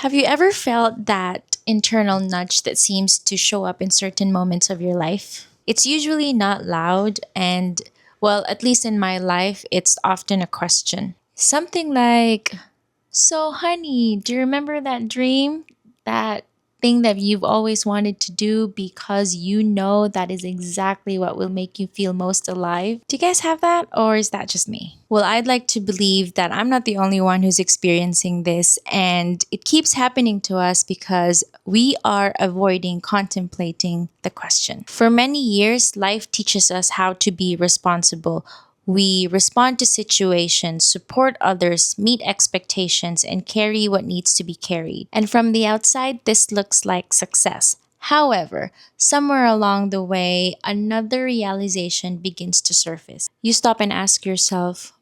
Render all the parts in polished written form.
Have you ever felt that internal nudge that seems to show up in certain moments of your life? It's usually not loud, and, well, at least in my life, it's often a question. Something like, so, honey, do you remember that dream? That thing that you've always wanted to do because you know that is exactly what will make you feel most alive? Do you guys have that, or is that just me? Well, I'd like to believe that I'm not the only one who's experiencing this, and it keeps happening to us because we are avoiding contemplating the question. For many years, life teaches us how to be responsible. We respond to situations, support others, meet expectations, and carry what needs to be carried. And from the outside, this looks like success. However, somewhere along the way, another realization begins to surface. You stop and ask yourself,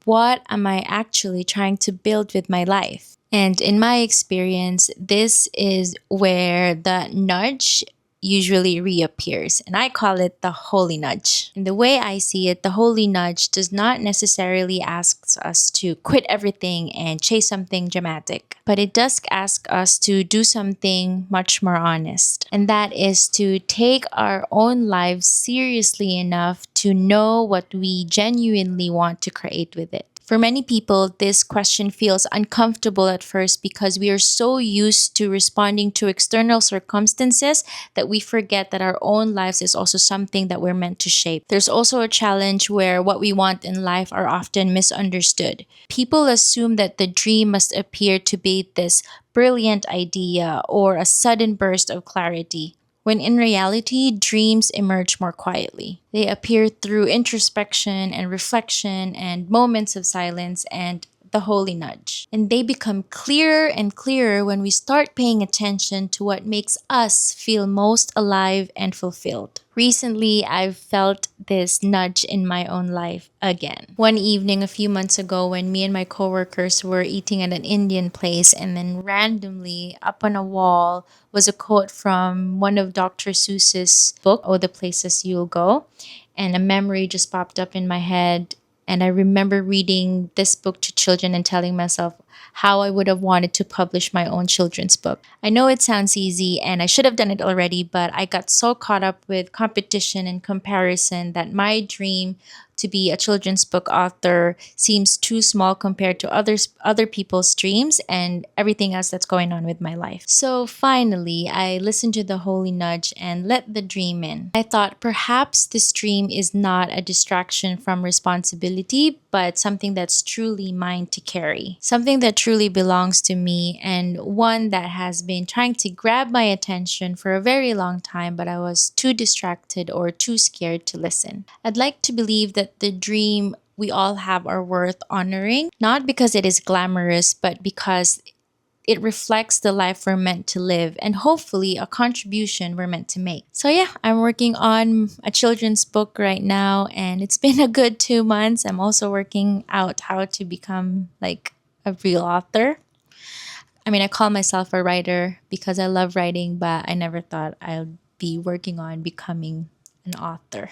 what am I actually trying to build with my life? And in my experience, this is where the nudge usually reappears, and I call it the holy nudge. And the way I see it, the holy nudge does not necessarily ask us to quit everything and chase something dramatic, but it does ask us to do something much more honest, and that is to take our own lives seriously enough to know what we genuinely want to create with it. For many people, this question feels uncomfortable at first because we are so used to responding to external circumstances that we forget that our own lives is also something that we're meant to shape. There's also a challenge where what we want in life are often misunderstood. People assume that the dream must appear to be this brilliant idea or a sudden burst of clarity, when in reality, dreams emerge more quietly. They appear through introspection and reflection and moments of silence and the holy nudge. And they become clearer and clearer when we start paying attention to what makes us feel most alive and fulfilled. Recently, I've felt this nudge in my own life again. One evening a few months ago, when me and my coworkers were eating at an Indian place, and then randomly up on a wall was a quote from one of Dr. Seuss's book, Oh, the Places You'll Go. And a memory just popped up in my head. And I remember reading this book to children and telling myself how I would have wanted to publish my own children's book. I know it sounds easy and I should have done it already, but I got so caught up with competition and comparison that my dream to be a children's book author seems too small compared to other people's dreams and everything else that's going on with my life. So finally, I listened to the holy nudge and let the dream in. I thought perhaps this dream is not a distraction from responsibility, but something that's truly mine to carry. Something that truly belongs to me, and one that has been trying to grab my attention for a very long time, but I was too distracted or too scared to listen. I'd like to believe that the dream we all have are worth honoring, not because it is glamorous, but because it reflects the life we're meant to live and hopefully a contribution we're meant to make. So, yeah, I'm working on a children's book right now, and it's been a good 2 months. I'm also working out how to become like a real author. I mean, I call myself a writer because I love writing, but I never thought I'd be working on becoming an author.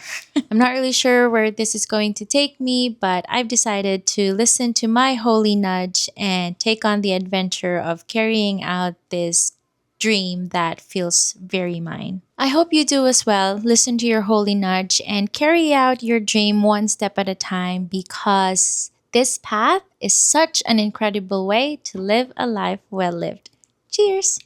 I'm not really sure where this is going to take me, but I've decided to listen to my holy nudge and take on the adventure of carrying out this dream that feels very mine. I hope you do as well. Listen to your holy nudge and carry out your dream one step at a time, because this path is such an incredible way to live a life well lived. Cheers!